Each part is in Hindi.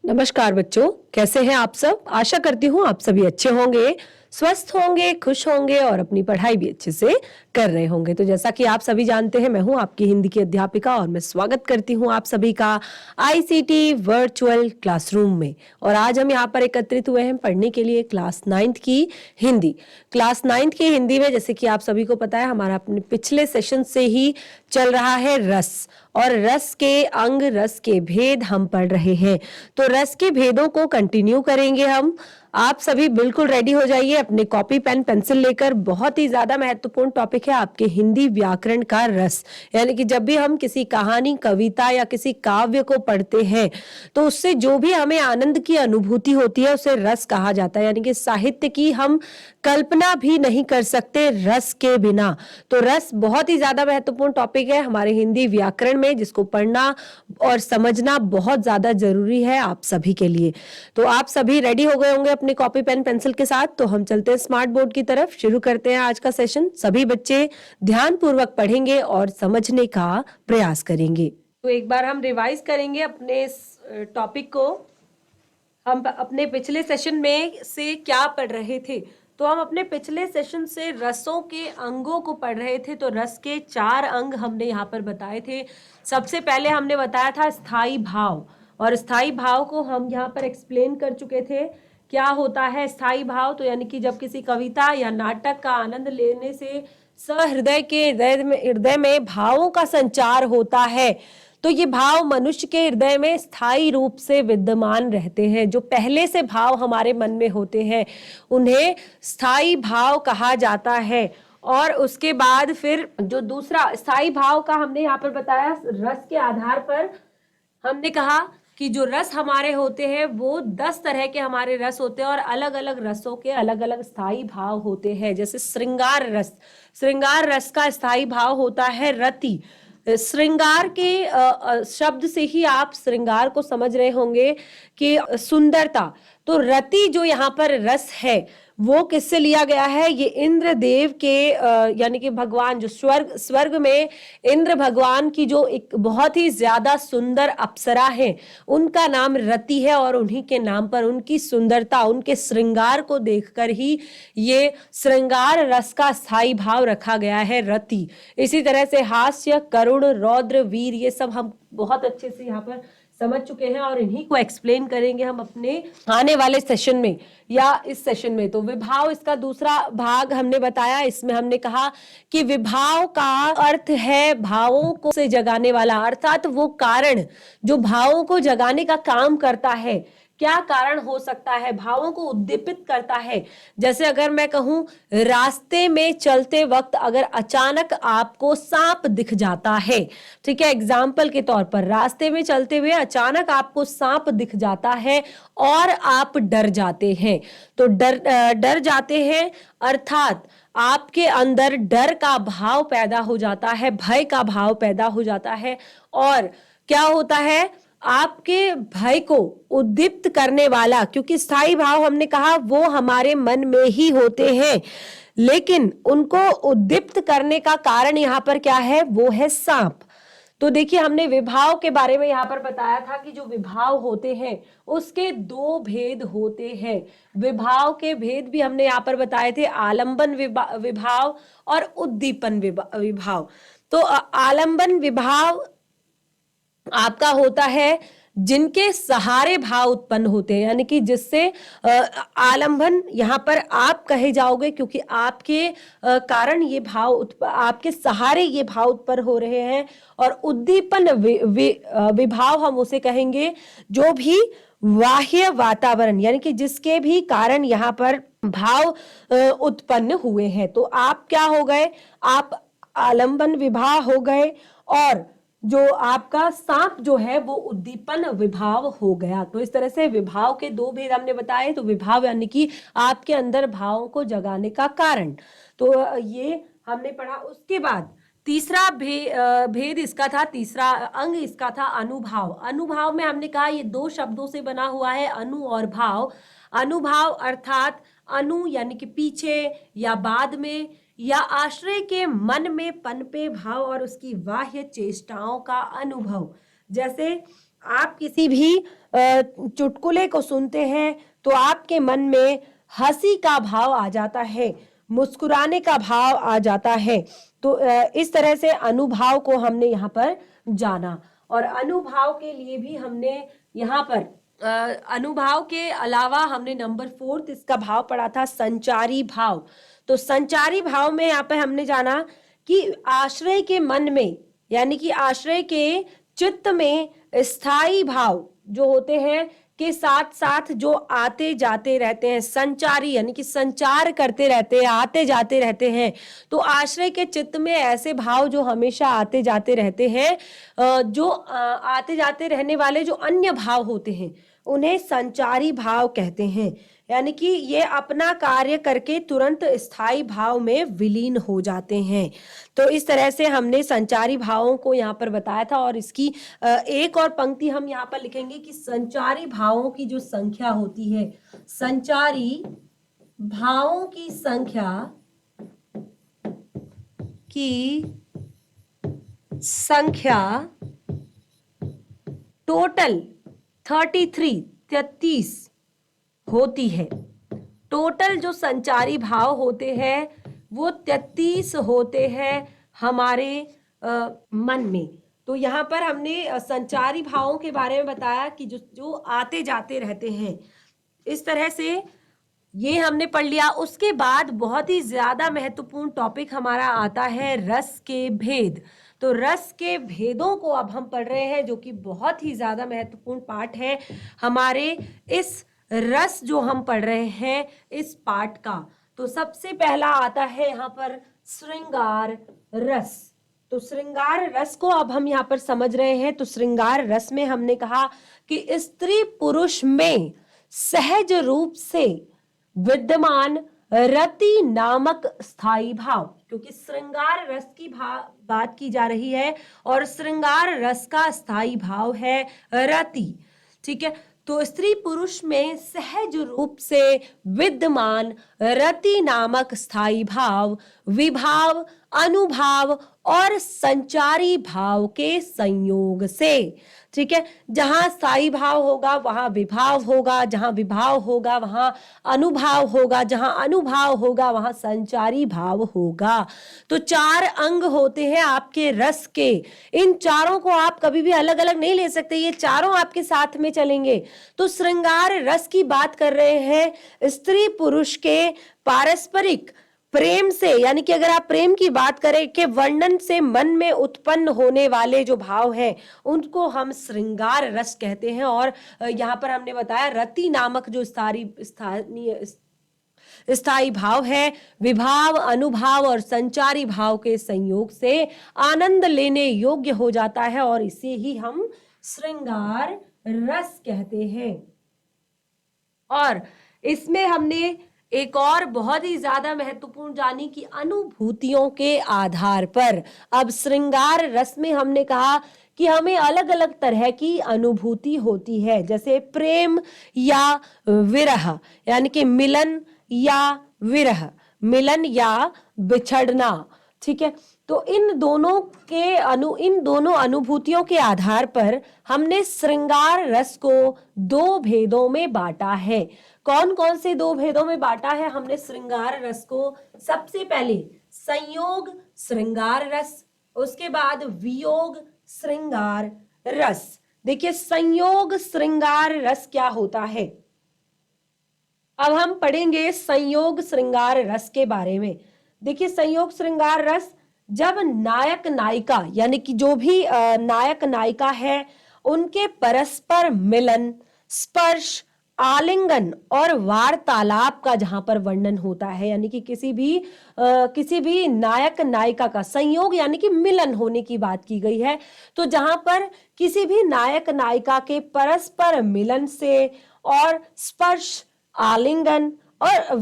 नमस्कार बच्चों, कैसे हैं आप सब। आशा करती हूँ आप सभी अच्छे होंगे, स्वस्थ होंगे, खुश होंगे और अपनी पढ़ाई भी अच्छे से कर रहे होंगे। तो जैसा कि आप सभी जानते हैं, मैं हूँ आपकी हिंदी की अध्यापिका और मैं स्वागत करती हूँ आप सभी का आईसीटी वर्चुअल क्लासरूम में। और आज हम यहाँ पर एकत्रित हुए हैं पढ़ने के लिए क्लास 9th की हिंदी। क्लास 9th की हिंदी में जैसे कि आप सभी को पता है, हमारा अपने पिछले सेशन से ही चल रहा है रस, और रस के अंग, रस के भेद हम पढ़ रहे हैं। तो रस के भेदों को कंटिन्यू करेंगे हम। आप सभी बिल्कुल रेडी हो जाइए अपने कॉपी पेन पेंसिल लेकर। बहुत ही ज्यादा महत्वपूर्ण टॉपिक है आपके हिंदी व्याकरण का रस। यानी कि जब भी हम किसी कहानी, कविता या किसी काव्य को पढ़ते हैं तो उससे जो भी हमें आनंद की अनुभूति होती है उसे रस कहा जाता है। यानी कि साहित्य की हम कल्पना भी नहीं कर सकते रस के बिना। तो रस बहुत ही ज्यादा महत्वपूर्ण टॉपिक है हमारे हिंदी व्याकरण में, जिसको पढ़ना और समझना बहुत ज्यादा जरूरी है आप सभी के लिए। तो आप सभी रेडी हो गए होंगे अपने कॉपी पेन पेंसिल के साथ। तो हम चलते हैं स्मार्ट बोर्ड की तरफ, शुरू करते हैं आज का सेशन। सभी बच्चे ध्यानपूर्वक पढ़ेंगे और समझने का प्रयास करेंगे। तो एक बार हम रिवाइज करेंगे अपने टॉपिक को। हम अपने पिछले सेशन में से क्या पढ़ रहे थे। तो हम अपने पिछले सेशन से रसों के अंगों को पढ़ रहे थे। तो रस के 4 अंग हमने यहाँ पर बताए थे। सबसे पहले हमने बताया था स्थाई भाव, और स्थाई भाव को हम यहाँ पर एक्सप्लेन कर चुके थे। क्या होता है स्थाई भाव? तो यानी कि जब किसी कविता या नाटक का आनंद लेने से सहृदय के हृदय में भावों का संचार होता है, तो ये भाव मनुष्य के हृदय में स्थायी रूप से विद्यमान रहते हैं। जो पहले से भाव हमारे मन में होते हैं उन्हें स्थायी भाव कहा जाता है। और उसके बाद फिर जो दूसरा स्थायी भाव का हमने यहाँ पर बताया, रस के आधार पर हमने कहा कि जो रस हमारे होते हैं वो 10 तरह के हमारे रस होते हैं, और अलग अलग रसों के अलग अलग स्थायी भाव होते हैं। जैसे श्रृंगार रस, श्रृंगार रस का स्थायी भाव होता है रति। श्रृंगार के शब्द से ही आप श्रृंगार को समझ रहे होंगे कि सुंदरता। तो रति जो यहाँ पर रस है वो किससे लिया गया है? ये इंद्र देव के यानी कि भगवान जो स्वर्ग में इंद्र भगवान की जो एक बहुत ही ज्यादा सुंदर अप्सरा है, उनका नाम रति है, और उन्हीं के नाम पर उनकी सुंदरता, उनके श्रृंगार को देखकर ही ये श्रृंगार रस का स्थायी भाव रखा गया है रति। इसी तरह से हास्य, करुण, रौद्र, वीर, ये सब हम बहुत अच्छे से यहाँ पर समझ चुके हैं, और इन्हीं को एक्सप्लेन करेंगे हम अपने आने वाले सेशन में या इस सेशन में। तो विभाव इसका दूसरा भाग हमने बताया। इसमें हमने कहा कि विभाव का अर्थ है भावों को से जगाने वाला, अर्थात वो कारण जो भावों को जगाने का काम करता है। क्या कारण हो सकता है? भावों को उद्दीपित करता है। जैसे अगर मैं कहूं, रास्ते में चलते वक्त अगर अचानक आपको सांप दिख जाता है, ठीक है, एग्जाम्पल के तौर पर रास्ते में चलते हुए अचानक आपको सांप दिख जाता है और आप डर जाते हैं। तो डर जाते हैं अर्थात आपके अंदर डर का भाव पैदा हो जाता है, भय का भाव पैदा हो जाता है। और क्या होता है? आपके भय को उद्दीप्त करने वाला, क्योंकि स्थायी भाव हमने कहा वो हमारे मन में ही होते हैं, लेकिन उनको उद्दीप्त करने का कारण यहाँ पर क्या है? वो है सांप। तो देखिए, हमने विभाव के बारे में यहाँ पर बताया था कि जो विभाव होते हैं उसके 2 भेद होते हैं। विभाव के भेद भी हमने यहाँ पर बताए थे, आलंबन विभाव और उद्दीपन विभाव। तो आलंबन विभाव आपका होता है जिनके सहारे भाव उत्पन्न होते हैं, यानी कि जिससे आलंबन यहाँ पर आप कहे जाओगे, क्योंकि आपके कारण ये भाव आपके सहारे ये भाव उत्पन्न हो रहे हैं। और उद्दीपन विभाव हम उसे कहेंगे जो भी बाह्य वातावरण, यानी कि जिसके भी कारण यहाँ पर भाव उत्पन्न हुए हैं। तो आप क्या हो गए? आप आलंबन विभाव हो गए, और जो आपका सांप जो है वो उद्दीपन विभाव हो गया। तो इस तरह से विभाव के 2 भेद हमने बताए। तो विभाव यानी कि आपके अंदर भावों को जगाने का कारण, तो ये हमने पढ़ा। उसके बाद तीसरा भेद इसका था, तीसरा अंग इसका था अनुभाव। अनुभाव में हमने कहा ये 2 शब्दों से बना हुआ है, अनु और भाव। अनुभाव अर्थात अनु यानी कि पीछे या बाद में या आश्रय के मन में पनपे भाव और उसकी बाह्य चेष्टाओं का अनुभव। जैसे आप किसी भी चुटकुले को सुनते हैं तो आपके मन में हंसी का भाव आ जाता है, मुस्कुराने का भाव आ जाता है। तो इस तरह से अनुभाव को हमने यहाँ पर जाना। और अनुभाव के लिए भी हमने यहाँ पर अनुभाव के अलावा हमने नंबर 4 इसका भाव पढ़ा था, संचारी भाव। तो संचारी भाव में यहाँ पे हमने जाना कि आश्रय के मन में, यानी कि आश्रय के चित्त में स्थायी भाव जो होते हैं के साथ साथ जो आते जाते रहते हैं, संचारी यानी कि संचार करते रहते हैं, आते जाते रहते हैं। तो आश्रय के चित्त में ऐसे भाव जो हमेशा आते जाते रहते हैं, जो आते जाते रहने वाले जो अन्य भाव होते हैं उन्हें संचारी भाव कहते हैं। यानी कि ये अपना कार्य करके तुरंत स्थायी भाव में विलीन हो जाते हैं। तो इस तरह से हमने संचारी भावों को यहाँ पर बताया था। और इसकी एक और पंक्ति हम यहाँ पर लिखेंगे कि संचारी भावों की जो संख्या होती है, संचारी भावों की संख्या टोटल 33 होती है। टोटल जो संचारी भाव होते हैं वो 33 होते हैं हमारे मन में। तो यहाँ पर हमने संचारी भावों के बारे में बताया कि जो आते जाते रहते हैं, इस तरह से ये हमने पढ़ लिया। उसके बाद बहुत ही ज्यादा महत्वपूर्ण टॉपिक हमारा आता है रस के भेद। तो रस के भेदों को अब हम पढ़ रहे हैं, जो कि बहुत ही ज्यादा महत्वपूर्ण पाठ है हमारे इस रस जो हम पढ़ रहे हैं इस पाठ का। तो सबसे पहला आता है यहाँ पर श्रृंगार रस। तो श्रृंगार रस को अब हम यहाँ पर समझ रहे हैं। तो श्रृंगार रस में हमने कहा कि स्त्री पुरुष में सहज रूप से विद्यमान रति नामक स्थायी भाव, क्योंकि श्रृंगार रस की बात की जा रही है और श्रृंगार रस का स्थायी भाव है रति। ठीक है, तो स्त्री पुरुष में सहज रूप से विद्यमान रति नामक स्थायी भाव विभाव, अनुभाव और संचारी भाव के संयोग से। ठीक है, जहां स्थायी भाव होगा वहां विभाव होगा, जहां विभाव होगा वहां अनुभाव होगा, जहां अनुभाव होगा वहां संचारी भाव होगा। तो 4 अंग होते हैं आपके रस के। इन चारों को आप कभी भी अलग अलग नहीं ले सकते, ये चारों आपके साथ में चलेंगे। तो श्रृंगार रस की बात कर रहे हैं स्त्री पुरुष के पारस्परिक प्रेम से, यानी कि अगर आप प्रेम की बात करें के वर्णन से मन में उत्पन्न होने वाले जो भाव हैं उनको हम श्रृंगार रस कहते हैं। और यहाँ पर हमने बताया रति नामक जो स्थायी भाव है विभाव, अनुभाव और संचारी भाव के संयोग से आनंद लेने योग्य हो जाता है और इसे ही हम श्रृंगार रस कहते हैं। और इसमें हमने एक और बहुत ही ज्यादा महत्वपूर्ण जानी कि अनुभूतियों के आधार पर। अब श्रृंगार रस में हमने कहा कि हमें अलग अलग तरह की अनुभूति होती है, जैसे प्रेम या विरह, यानी कि मिलन या विरह, मिलन या बिछड़ना। ठीक है, तो इन दोनों अनुभूतियों के आधार पर हमने श्रृंगार रस को 2 भेदों में बांटा है। कौन कौन से 2 भेदों में बांटा है हमने श्रृंगार रस को? सबसे पहले संयोग श्रृंगार रस, उसके बाद वियोग श्रृंगार रस। देखिए संयोग श्रृंगार रस क्या होता है, अब हम पढ़ेंगे संयोग श्रृंगार रस के बारे में। देखिए संयोग श्रृंगार रस जब नायक नायिका, यानी कि जो भी नायक नायिका है उनके परस्पर मिलन, स्पर्श, आलिंगन और वार्तालाप का जहां पर वर्णन होता है, यानी कि किसी भी नायक नायिका का संयोग यानी कि मिलन होने की बात की गई है। तो जहां पर किसी भी नायक नायिका के परस्पर मिलन से और स्पर्श, आलिंगन और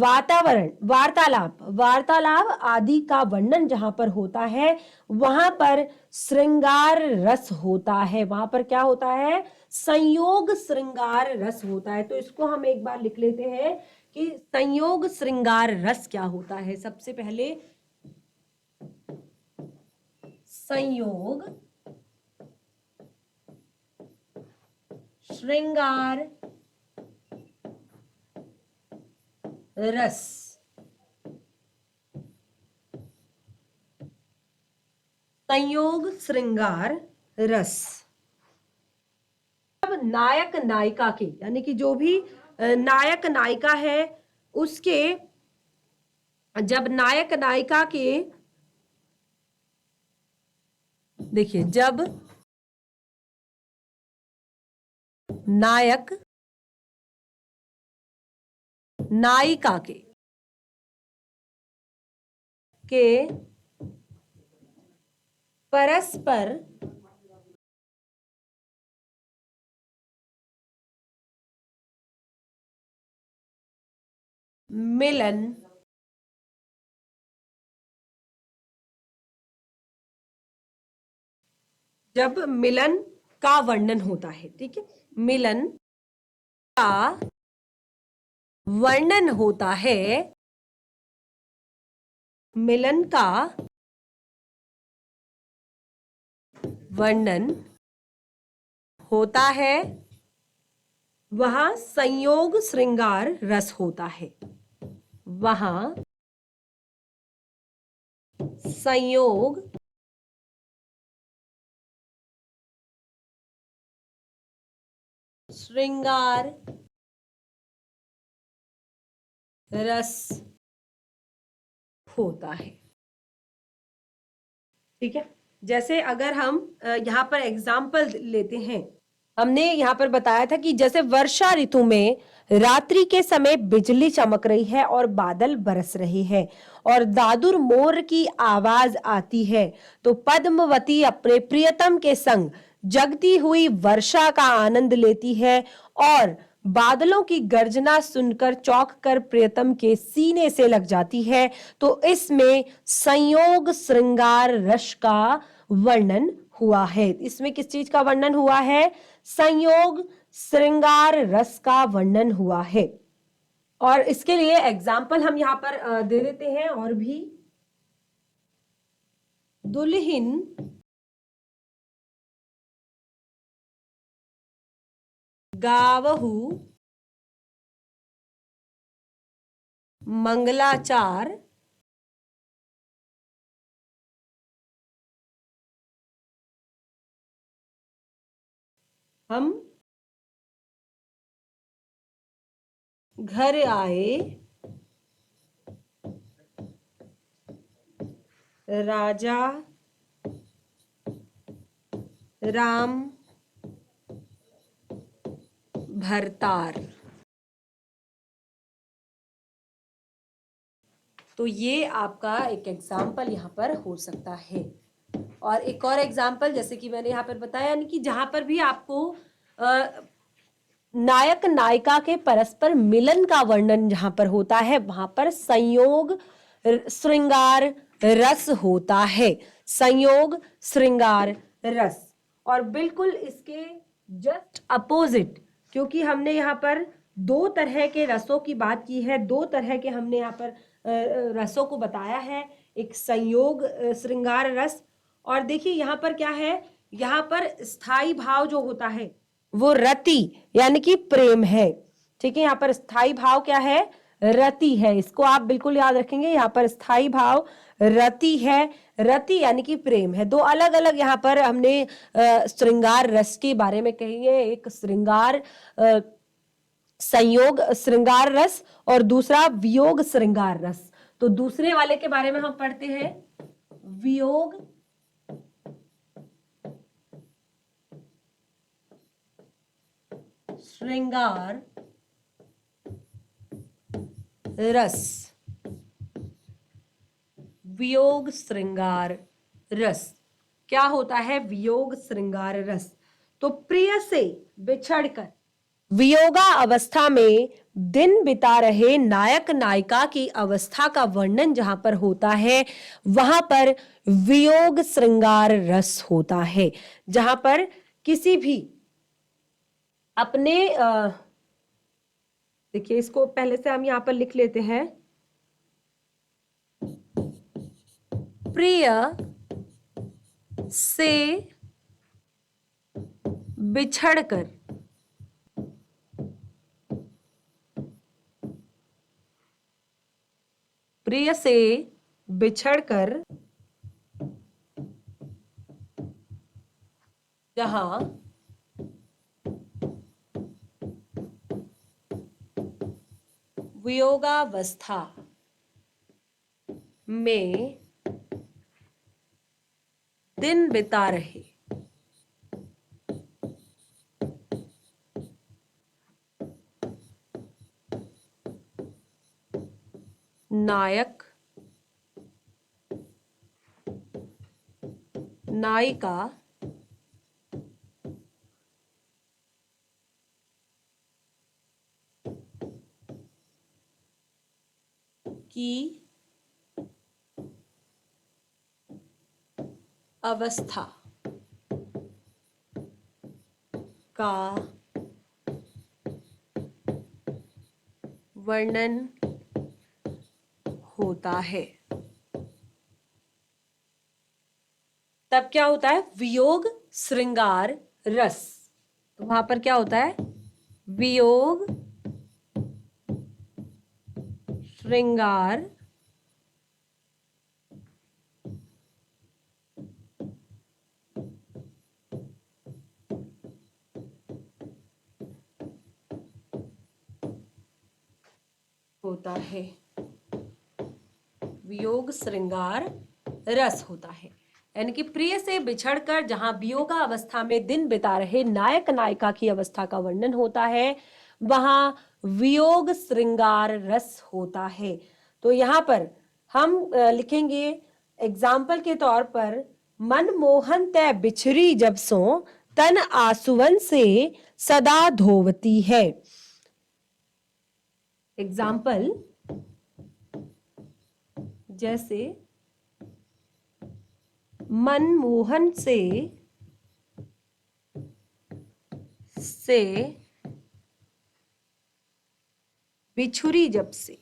वार्तालाप आदि का वर्णन जहां पर होता है वहां पर श्रृंगार रस होता है। वहां पर क्या होता है? संयोग श्रृंगार रस होता है। तो इसको हम एक बार लिख लेते हैं कि संयोग श्रृंगार रस क्या होता है। सबसे पहले संयोग श्रृंगार रस। संयोग श्रृंगार रस। अब नायक नायिका के, यानी कि जो भी नायक नायिका है उसके, जब नायक नायिका के, देखिए, जब नायक नायिका के परस्पर मिलन जब मिलन का वर्णन होता है, ठीक है, मिलन का वर्णन होता है, मिलन का वर्णन होता है, वहां संयोग श्रृंगार रस होता है। वहां संयोग श्रृंगार रस होता है। ठीक है, जैसे अगर हम यहाँ पर एग्जाम्पल लेते हैं, हमने यहाँ पर बताया था कि जैसे वर्षा ऋतु में रात्रि के समय बिजली चमक रही है और बादल बरस रहे हैं और दादुर मोर की आवाज आती है, तो पद्मवती अपने प्रियतम के संग जगती हुई वर्षा का आनंद लेती है और बादलों की गर्जना सुनकर चौंक कर प्रियतम के सीने से लग जाती है। तो इसमें संयोग श्रृंगार रस का वर्णन हुआ है। इसमें किस चीज का वर्णन हुआ है? संयोग श्रृंगार रस का वर्णन हुआ है। और इसके लिए एग्जाम्पल हम यहां पर दे देते हैं और भी। दुल्हन गावहु मंगलाचार हम घर आए राजा राम भरतार। तो ये आपका एक एग्जाम्पल यहाँ पर हो सकता है। और एक और एग्जाम्पल जैसे कि मैंने यहाँ पर बताया, यानी कि जहां पर भी आपको नायक नायिका के परस्पर मिलन का वर्णन जहां पर होता है, वहां पर संयोग श्रृंगार रस होता है। संयोग श्रृंगार रस। और बिल्कुल इसके जस्ट अपोजिट, क्योंकि हमने यहाँ पर दो तरह के रसों की बात की है, दो तरह के हमने यहाँ पर रसों को बताया है, एक संयोग श्रृंगार रस। और देखिए यहाँ पर क्या है, यहाँ पर स्थाई भाव जो होता है वो रति यानी कि प्रेम है। ठीक है, यहाँ पर स्थाई भाव क्या है? रति है। इसको आप बिल्कुल याद रखेंगे, यहाँ पर स्थाई भाव रति है। रति यानी कि प्रेम है। दो अलग अलग यहाँ पर हमने श्रृंगार रस के बारे में कहेंगे। एक श्रृंगार संयोग श्रृंगार रस और दूसरा वियोग श्रृंगार रस। तो दूसरे वाले के बारे में हम पढ़ते हैं, वियोग श्रृंगार रस। वियोग श्रृंगार रस क्या होता है? वियोग श्रृंगार रस। तो प्रिय से बिछड़कर वियोगा अवस्था में दिन बिता रहे नायक नायिका की अवस्था का वर्णन जहां पर होता है, वहां पर वियोग श्रृंगार रस होता है। जहां पर किसी भी अपने देखिए, इसको पहले से हम यहां पर लिख लेते हैं। प्रिय से बिछड़कर प्रिय से बिछड़कर जहां वियोगावस्था में दिन बिता रहे नायक नायिका की अवस्था का वर्णन होता है। तब क्या होता है? वियोग श्रृंगार रस। तो वहां पर क्या होता है? वियोग श्रृंगार होता है। वियोग श्रृंगार रस होता है, यानी कि प्रिय से बिछड़कर जहां वियोगा अवस्था में दिन बिता रहे नायक नायिका की अवस्था का वर्णन होता है, वहां वियोग श्रृंगार रस होता है। तो यहाँ पर हम लिखेंगे एग्जाम्पल के तौर पर, मन मोहन तय बिछड़ी जब सो तन आसुवन से सदा धोवती है। एग्जाम्पल जैसे मनमोहन से बिछुरी जब से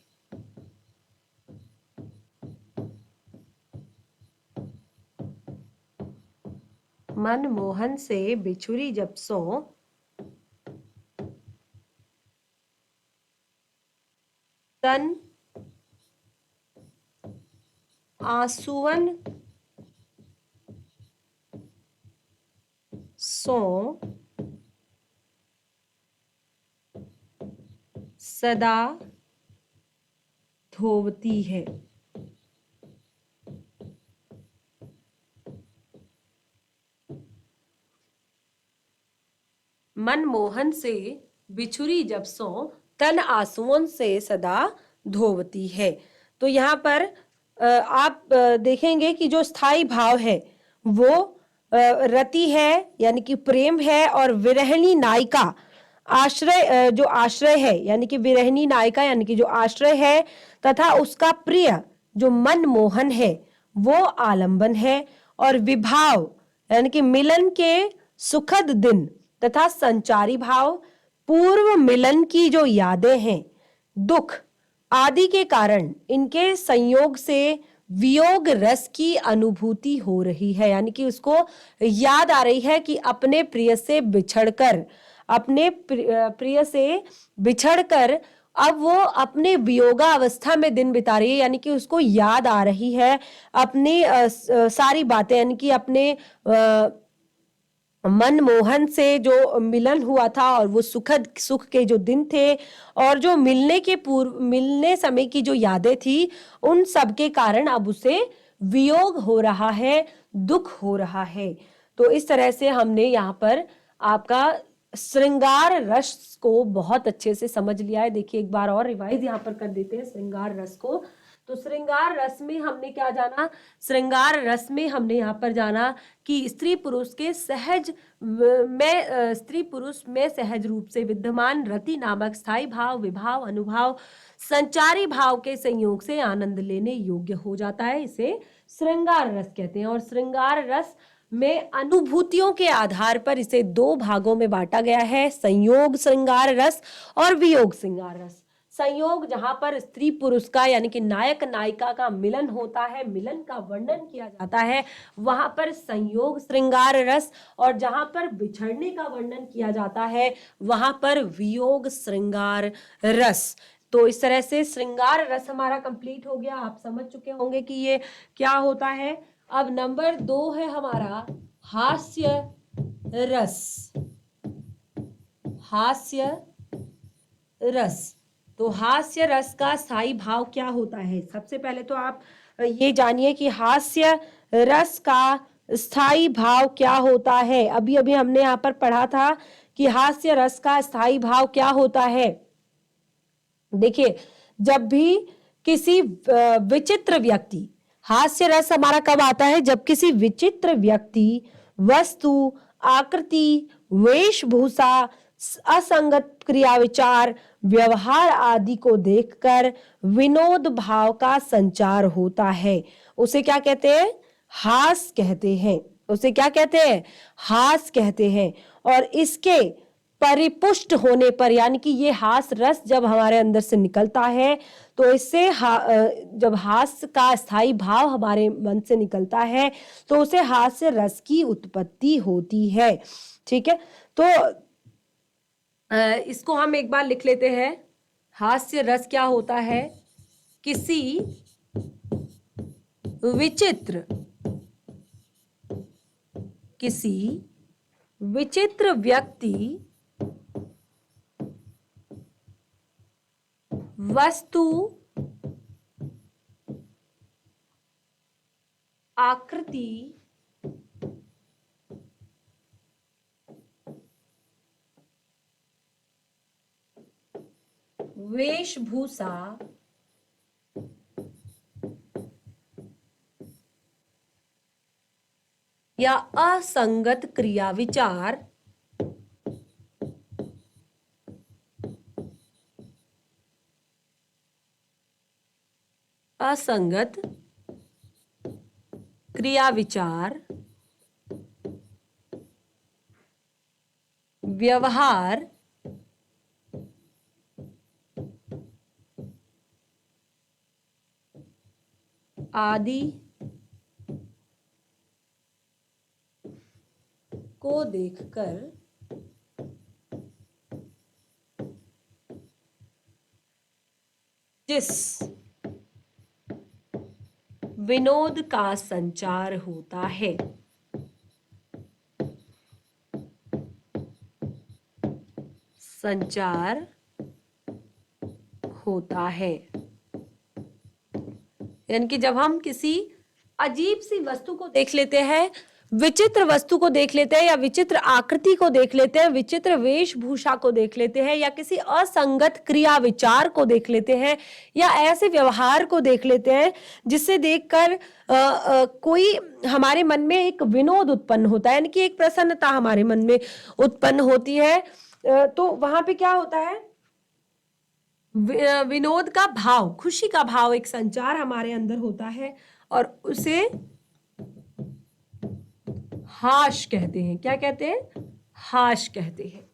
मनमोहन से बिछुरी जब सो तन आसुवन सो सदा धोवती है। मनमोहन से बिछुरी जब सो तन आंसुओं से सदा धोवती है। तो यहाँ पर आप देखेंगे कि जो स्थाई भाव है वो रति है, यानी कि प्रेम है, और विरहिणी नायिका आश्रय, जो आश्रय है यानी कि विरहिणी नायिका यानी कि जो आश्रय है, तथा उसका प्रिय जो मनमोहन है वो आलंबन है, और विभाव यानी कि मिलन के सुखद दिन तथा संचारी भाव पूर्व मिलन की जो यादें हैं, दुख आदि के कारण इनके संयोग से वियोग रस की अनुभूति हो रही है, यानी कि उसको याद आ रही है कि अपने प्रिय से बिछड़कर, अपने प्रिय से बिछड़कर अब वो अपने वियोगा अवस्था में दिन बिता रही है, यानी कि उसको याद आ रही है अपनी सारी बातें, यानी कि अपने मनमोहन से जो मिलन हुआ था और वो सुखद सुख के जो दिन थे, और जो मिलने समय की जो यादें थी, उन सब के कारण अब उसे वियोग हो रहा है, दुख हो रहा है। तो इस तरह से हमने यहाँ पर आपका श्रृंगार रस को बहुत अच्छे से समझ लिया है। देखिए एक बार और रिवाइज यहाँ पर कर देते हैं श्रृंगार रस को। तो श्रृंगार रस में हमने क्या जाना? श्रृंगार रस में हमने यहाँ पर जाना कि स्त्री पुरुष में सहज रूप से विद्यमान रति नामक स्थायी भाव, विभाव, अनुभाव, संचारी भाव के संयोग से आनंद लेने योग्य हो जाता है। इसे श्रृंगार रस कहते हैं। और श्रृंगार रस में अनुभूतियों के आधार पर इसे दो भागों में बांटा गया है, संयोग श्रृंगार रस और वियोग श्रृंगार रस। संयोग जहां पर स्त्री पुरुष का यानी कि नायक नायिका का मिलन होता है, मिलन का वर्णन किया जाता है, वहां पर संयोग श्रृंगार रस, और जहां पर बिछड़ने का वर्णन किया जाता है वहां पर वियोग श्रृंगार रस। तो इस तरह से श्रृंगार रस हमारा कंप्लीट हो गया। आप समझ चुके होंगे कि ये क्या होता है। अब नंबर 2 है हमारा हास्य रस। हास्य रस। तो हास्य रस का स्थायी भाव क्या होता है? सबसे पहले तो आप ये जानिए कि हास्य रस का स्थायी भाव क्या होता है। अभी अभी हमने यहाँ पर पढ़ा था कि हास्य रस का स्थायी भाव क्या होता है। देखिए, जब भी किसी विचित्र व्यक्ति, हास्य रस हमारा कब आता है? जब किसी विचित्र व्यक्ति, वस्तु, आकृति, वेशभूषा, असंगत क्रिया विचार, व्यवहार आदि को देखकर विनोद भाव का संचार होता है, उसे क्या कहते हैं? हास कहते हैं। उसे क्या कहते हैं? हास कहते हैं। और इसके परिपुष्ट होने पर, यानी कि ये हास रस जब हमारे अंदर से निकलता है तो इससे जब हास्य का स्थायी भाव हमारे मन से निकलता है तो उसे हास्य रस की उत्पत्ति होती है। ठीक है, तो इसको हम एक बार लिख लेते हैं। हास्य रस क्या होता है? किसी विचित्र व्यक्ति, वस्तु, आकृति, वेशभूषा, या असंगत क्रिया विचार, असंगत क्रिया विचार, व्यवहार आदि को देखकर जिस विनोद का संचार होता है, संचार होता है। यानी कि जब हम किसी अजीब सी वस्तु को देख लेते हैं, विचित्र वस्तु को देख लेते हैं, या विचित्र आकृति को देख लेते हैं, विचित्र वेशभूषा को देख लेते हैं, या किसी असंगत क्रिया विचार को देख लेते हैं, या ऐसे व्यवहार को देख लेते हैं जिससे देखकर कोई हमारे मन में एक विनोद उत्पन्न होता है, यानी कि एक प्रसन्नता हमारे मन में उत्पन्न होती है, तो वहां पे क्या होता है? विनोद का भाव, खुशी का भाव, एक संचार हमारे अंदर होता है और उसे हास कहते हैं। क्या कहते हैं? हास कहते हैं।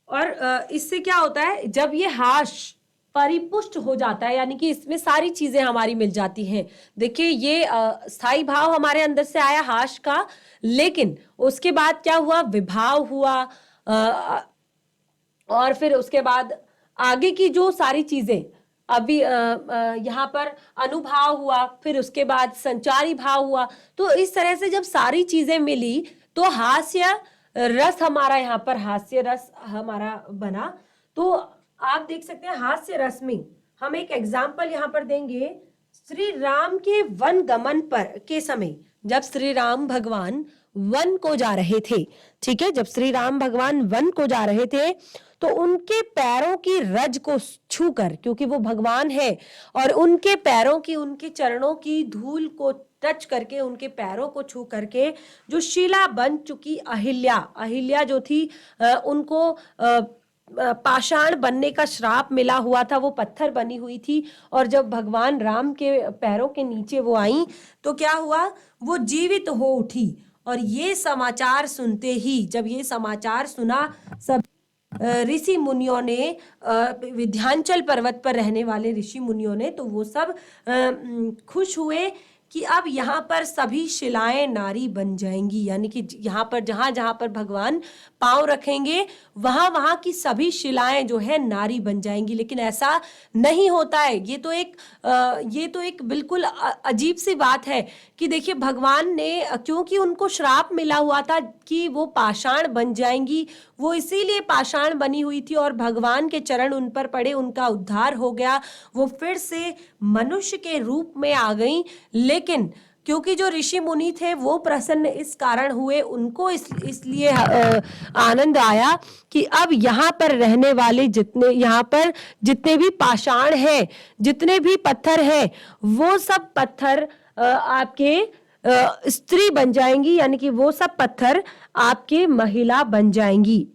और इससे क्या होता है? जब ये हास परिपुष्ट हो जाता है, यानी कि इसमें सारी चीजें हमारी मिल जाती हैं। देखिए, ये स्थायी भाव हमारे अंदर से आया हास का, लेकिन उसके बाद क्या हुआ? विभाव हुआ, और फिर उसके बाद आगे की जो सारी चीजें, अभी यहाँ पर अनुभाव हुआ, फिर उसके बाद संचारी भाव हुआ। तो इस तरह से जब सारी चीजें मिली तो हास्य रस हमारा, यहाँ पर हास्य रस हमारा बना। तो आप देख सकते हैं हास्य रस में हम एक एग्जाम्पल यहाँ पर देंगे। श्री राम के वन गमन पर के समय, जब श्री राम भगवान वन को जा रहे थे, ठीक है, जब श्री राम भगवान वन को जा रहे थे तो उनके पैरों की रज को छूकर, क्योंकि वो भगवान है, और उनके पैरों की, उनके चरणों की धूल को टच करके, उनके पैरों को छू करके जो शिला बन चुकी अहिल्या जो थी, उनको पाषाण बनने का श्राप मिला हुआ था, वो पत्थर बनी हुई थी, और जब भगवान राम के पैरों के नीचे वो आई तो क्या हुआ? वो जीवित हो उठी। और ये समाचार सुनते ही, जब ये समाचार सुना सब ऋषि मुनियों ने, विंध्याचल पर्वत पर रहने वाले ऋषि मुनियों ने, तो वो सब खुश हुए कि अब यहाँ पर सभी शिलाएं नारी बन जाएंगी, यानी कि यहाँ पर जहां जहां पर भगवान पांव रखेंगे वहां वहां की सभी शिलाएं जो है नारी बन जाएंगी। लेकिन ऐसा नहीं होता है। ये तो एक बिल्कुल अजीब सी बात है कि देखिए भगवान ने, क्योंकि उनको श्राप मिला हुआ था कि वो पाषाण बन जाएंगी, वो इसीलिए पाषाण बनी हुई थी और भगवान के चरण उन पर पड़े, उनका उद्धार हो गया, वो फिर से मनुष्य के रूप में आ गई। लेकिन क्योंकि जो ऋषि मुनि थे वो प्रसन्न इस कारण हुए, उनको इसलिए आनंद आया कि अब यहाँ पर रहने वाले यहाँ पर जितने भी पाषाण हैं, जितने भी पत्थर हैं, वो सब पत्थर आपके स्त्री बन जाएंगी, यानी कि वो सब पत्थर आपके महिला बन जाएंगी।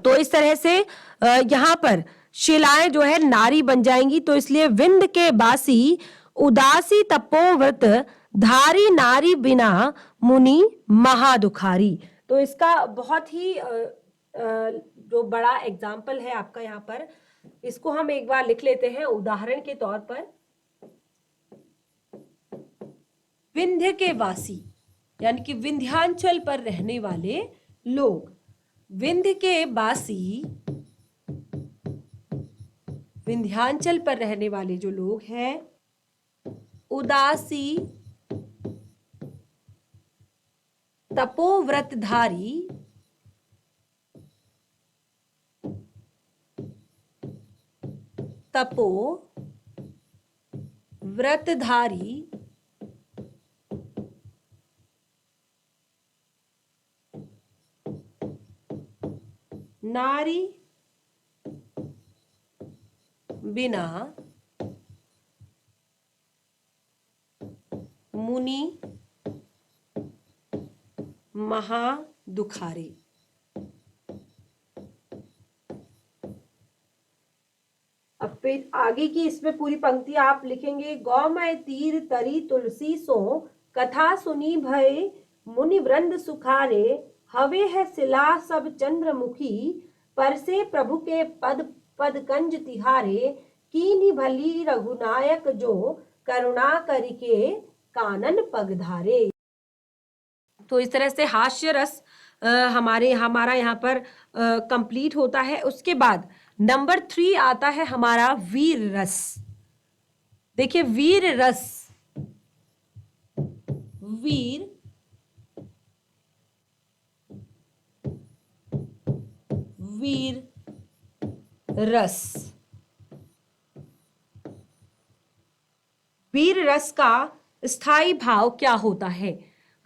तो इस तरह से यहाँ पर शिलाएं जो है नारी बन जाएंगी। तो इसलिए विंध्य के बासी उदासी तपोव्रत धारी नारी बिना मुनि महादुखारी। तो इसका बहुत ही जो बड़ा एग्जाम्पल है आपका यहाँ पर, इसको हम एक बार लिख लेते हैं उदाहरण के तौर पर। विंध्य के वासी यानी कि विंध्यांचल पर रहने वाले लोग, विंध्य के वासी विंध्यांचल पर रहने वाले जो लोग हैं, उदासी तपोव्रतधारी व्रतधारी नारी बिना मुनि महादुखारी। अब फिर आगे की इसमें पूरी पंक्ति आप लिखेंगे। गौमय तीर तरी तुलसी सो कथा सुनी भय मुनि वृंद सुखारे हवे है सिला सब चंद्रमुखी परसे प्रभु के पद पद कंज तिहारे कीनी भली रघुनायक जो करुणा करके कानन पगधारे। तो इस तरह से हास्य रस हमारा यहाँ पर कंप्लीट होता है। उसके बाद नंबर 3 आता है हमारा वीर रस। देखिए वीर रस, वीर रस, वीर रस का स्थायी भाव क्या होता है?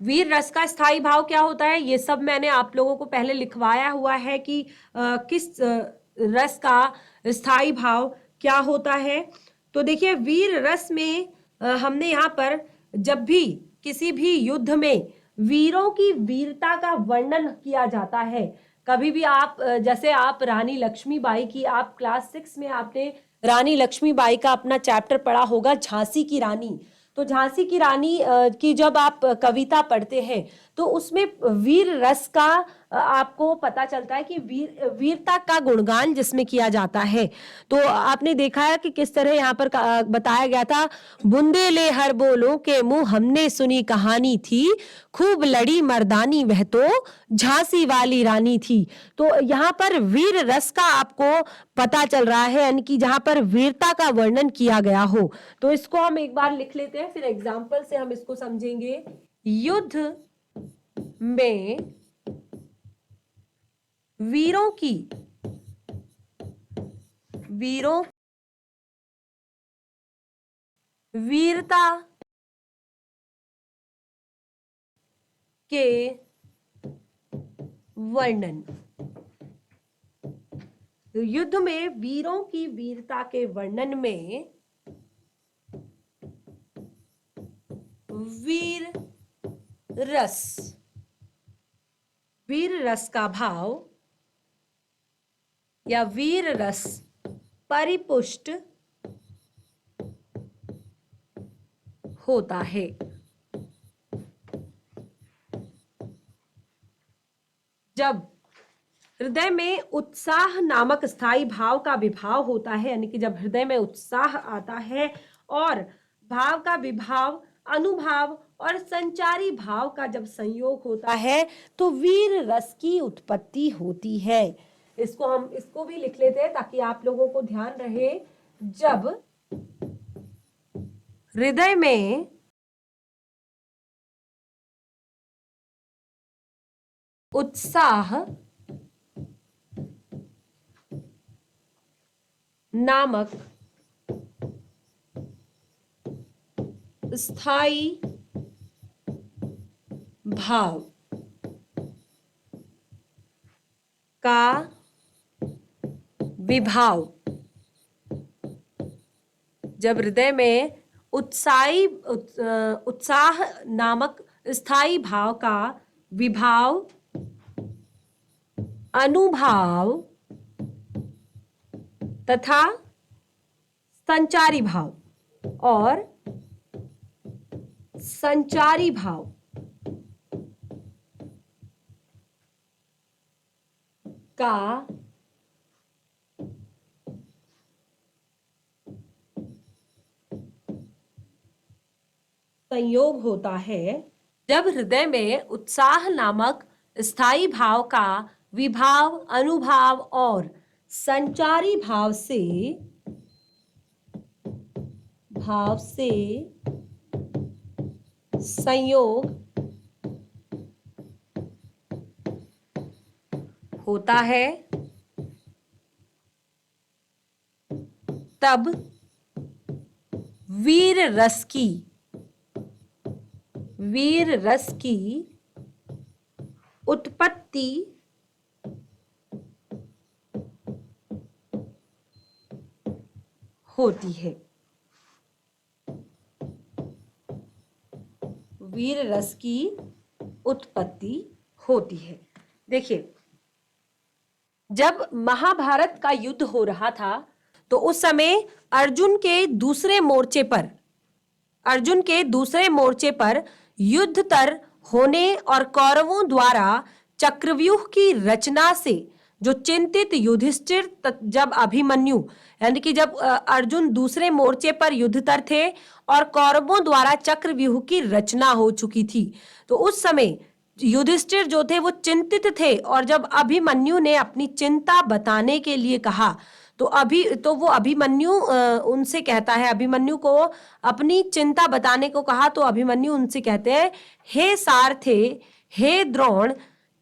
वीर रस का स्थायी भाव क्या होता है, ये सब मैंने आप लोगों को पहले लिखवाया हुआ है कि किस रस का स्थायी भाव क्या होता है। तो देखिए वीर रस में हमने यहाँ पर जब भी किसी भी युद्ध में वीरों की वीरता का वर्णन किया जाता है, कभी भी आप जैसे आप रानी लक्ष्मीबाई की, आप क्लास 6 में आपने रानी लक्ष्मीबाई का अपना चैप्टर पढ़ा होगा, झांसी की रानी। तो झांसी की रानी की जब आप कविता पढ़ते हैं तो उसमें वीर रस का आपको पता चलता है कि वीरता का गुणगान जिसमें किया जाता है। तो आपने देखा है कि किस तरह यहाँ पर बताया गया था, बुंदेले हर बोलों के मुंह हमने सुनी कहानी थी, खूब लड़ी मर्दानी वह तो झांसी वाली रानी थी। तो यहाँ पर वीर रस का आपको पता चल रहा है, यानी कि जहां पर वीरता का वर्णन किया गया हो। तो इसको हम एक बार लिख लेते हैं, फिर एग्जाम्पल से हम इसको समझेंगे। युद्ध में वीरों वीरता के वर्णन, युद्ध में वीरों की वीरता के वर्णन में वीर रस का भाव या वीर रस परिपुष्ट होता है। जब हृदय में उत्साह नामक स्थायी भाव का विभाव होता है, यानी कि जब हृदय में उत्साह आता है और भाव का विभाव अनुभाव और संचारी भाव का जब संयोग होता है तो वीर रस की उत्पत्ति होती है। इसको भी लिख लेते हैं ताकि आप लोगों को ध्यान रहे। जब हृदय में उत्साह नामक स्थायी भाव का विभाव, जब हृदय में उत्साह नामक स्थायी भाव का विभाव, अनुभाव तथा संचारी भाव और संचारी भाव का संयोग होता है। जब हृदय में उत्साह नामक स्थायी भाव का विभाव, अनुभाव और संचारी भाव से संयोग होता है, तब वीर रस की उत्पत्ति होती है। वीर रस की उत्पत्ति होती है। देखिए, जब महाभारत का युद्ध हो रहा था तो उस समय अर्जुन के दूसरे मोर्चे पर युद्धतर होने और कौरवों द्वारा चक्रव्यूह की रचना से जो चिंतित युधिष्ठिर, जब अभिमन्यु, यानी कि जब अर्जुन दूसरे मोर्चे पर युद्धतर थे और कौरवों द्वारा चक्रव्यूह की रचना हो चुकी थी, तो उस समय युधिष्ठिर जो थे वो चिंतित थे। और जब अभिमन्यु ने अपनी चिंता बताने के लिए कहा तो वो अभिमन्यु उनसे कहता है, अभिमन्यु को अपनी चिंता बताने को कहा तो अभिमन्यु उनसे कहते हैं, हे सारथे, हे द्रोण,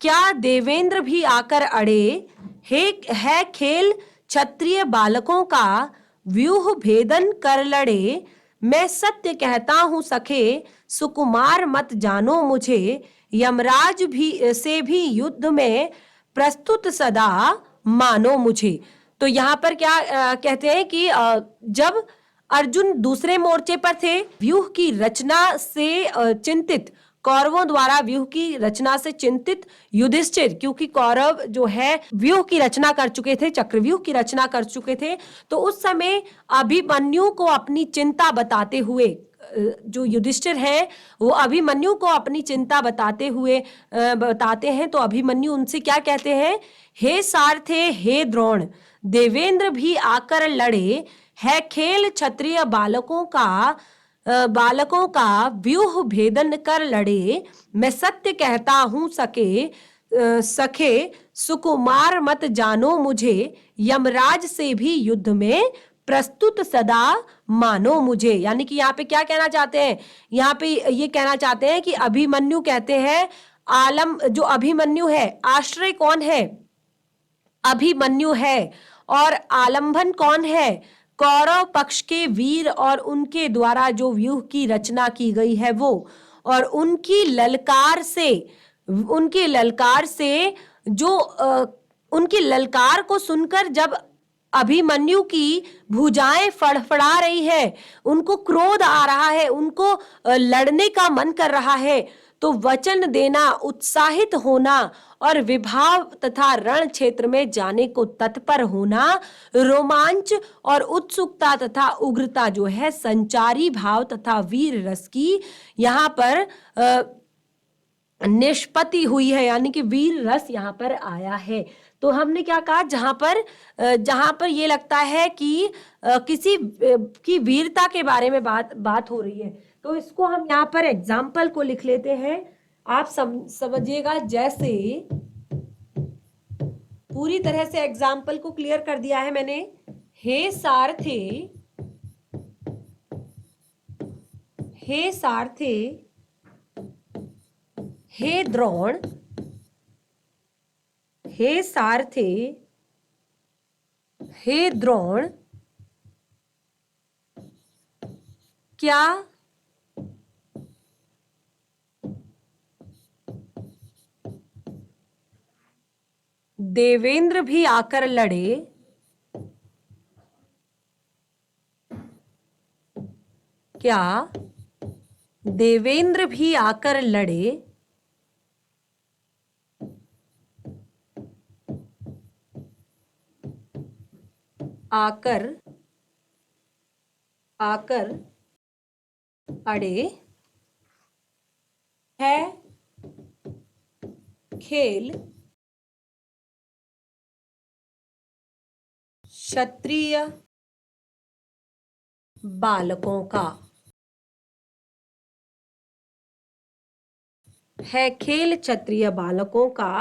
क्या देवेंद्र भी आकर अड़े, है खेल क्षत्रिय बालकों का, व्यूह भेदन कर लड़े, मैं सत्य कहता हूं सखे, सुकुमार मत जानो मुझे, यमराज से भी युद्ध में प्रस्तुत सदा मानो मुझे। तो यहाँ पर क्या कहते हैं कि जब अर्जुन दूसरे मोर्चे पर थे, व्यूह की रचना से चिंतित, कौरवों द्वारा व्यूह की रचना से चिंतित युधिष्ठिर, क्योंकि कौरव जो है व्यूह की रचना कर चुके थे, चक्रव्यूह की रचना कर चुके थे, तो उस समय अभिमन्यु को अपनी चिंता बताते हुए, जो युधिष्ठिर है वो अभिमन्यु को अपनी चिंता बताते हैं। तो अभिमन्यु उनसे क्या कहते हैं, हे सारथे, हे द्रोण, देवेंद्र भी आकर लड़े, है खेल क्षत्रिय बालकों का व्यूह भेदन कर लड़े, मैं सत्य कहता हूं सखे, सुकुमार मत जानो मुझे, यमराज से भी युद्ध में प्रस्तुत सदा मानो मुझे। यानी कि यहाँ पे क्या कहना चाहते हैं, यहाँ पे ये कहना चाहते हैं कि अभिमन्यु कहते हैं, जो अभिमन्यु है, आश्रय कौन है, अभिमन्यु है, और आलंबन कौन है, कौरव पक्ष के वीर और उनके द्वारा जो व्यूह की रचना की गई है वो, और उनकी ललकार को सुनकर जब अभिमन्यु की भुजाएं फड़फड़ा रही है, उनको क्रोध आ रहा है, उनको लड़ने का मन कर रहा है, तो वचन देना, उत्साहित होना और विभाव तथा रण क्षेत्र में जाने को तत्पर होना, रोमांच और उत्सुकता तथा उग्रता जो है संचारी भाव तथा वीर रस की यहाँ पर निष्पत्ति हुई है, यानी कि वीर रस यहाँ पर आया है। तो हमने क्या कहा, जहां पर ये लगता है कि किसी की वीरता के बारे में बात हो रही है, तो इसको हम यहाँ पर एग्जाम्पल को लिख लेते हैं। आप समझिएगा, जैसे पूरी तरह से एग्जाम्पल को क्लियर कर दिया है मैंने। हे सारथे, हे सारथे, हे द्रोण, हे सारथे, हे द्रोण, क्या देवेंद्र भी आकर लड़े? क्या देवेंद्र भी आकर लड़े? आकर अड़े है खेल क्षत्रिय बालकों का, है खेल क्षत्रिय बालकों का,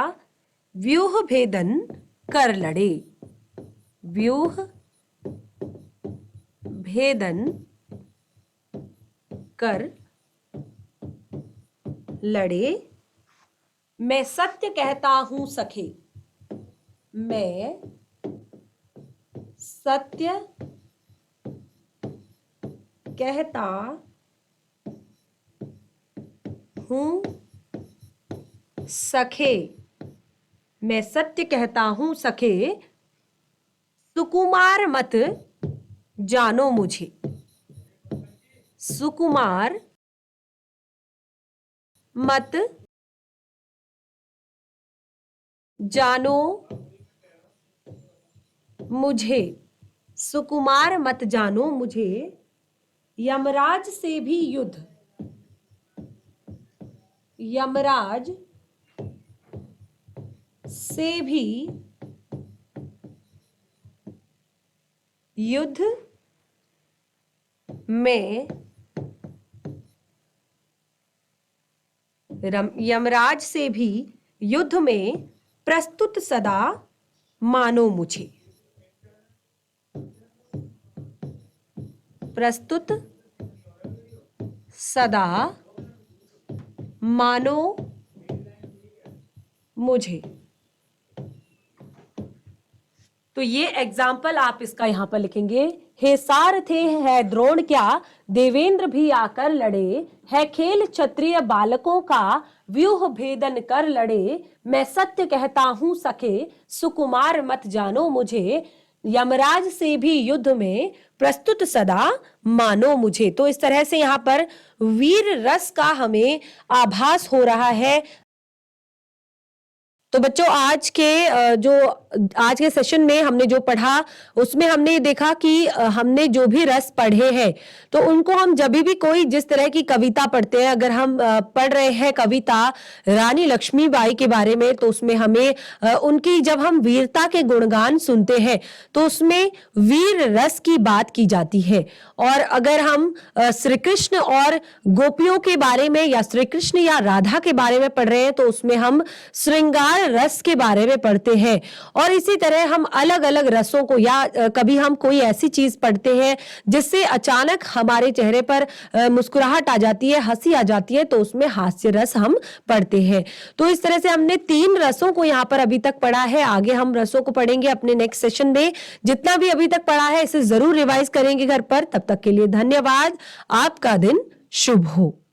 व्यूह भेदन कर लड़े। व्यूह भेदन कर लड़े। मैं सत्य कहता हूं सखे, मैं सत्य कहता हूं सखे, मैं सत्य कहता हूं सखे, सुकुमार मत जानो मुझे। सुकुमार मत जानो मुझे, सुकुमार मत जानो मुझे, यमराज से भी युद्ध, यमराज से भी युद्ध में, यमराज से भी युद्ध में प्रस्तुत सदा मानो मुझे। प्रस्तुत सदा मानो मुझे। तो ये एग्जाम्पल आप इसका यहां पर लिखेंगे। हे सारथे, है द्रोण क्या देवेंद्र भी आकर लड़े, है खेल क्षत्रिय बालकों का, व्यूह भेदन कर लड़े। मैं सत्य कहता हूं सखे, सुकुमार मत जानो मुझे, यमराज से भी युद्ध में प्रस्तुत सदा मानो मुझे। तो इस तरह से यहाँ पर वीर रस का हमें आभास हो रहा है। तो बच्चों, आज के सेशन में हमने जो पढ़ा उसमें हमने देखा कि हमने जो भी रस पढ़े हैं तो उनको हम जब भी कोई जिस तरह की कविता पढ़ते हैं, अगर हम पढ़ रहे हैं कविता रानी लक्ष्मीबाई के बारे में, तो उसमें हमें उनकी जब हम वीरता के गुणगान सुनते हैं तो उसमें वीर रस की बात की जाती है। और अगर हम श्री कृष्ण और गोपियों के बारे में या श्री कृष्ण या राधा के बारे में पढ़ रहे हैं तो उसमें हम श्रृंगार रस के बारे में पढ़ते हैं। और इसी तरह हम अलग अलग रसों को, या कभी हम कोई ऐसी चीज पढ़ते हैं जिससे अचानक हमारे चेहरे पर मुस्कुराहट आ जाती है, हंसी आ जाती है, तो उसमें हास्य रस हम पढ़ते हैं। तो इस तरह से हमने 3 रसों को यहाँ पर अभी तक पढ़ा है। आगे हम रसों को पढ़ेंगे अपने नेक्स्ट सेशन में। जितना भी अभी तक पढ़ा है इसे जरूर रिवाइज करेंगे घर पर। तब तक के लिए धन्यवाद। आपका दिन शुभ हो।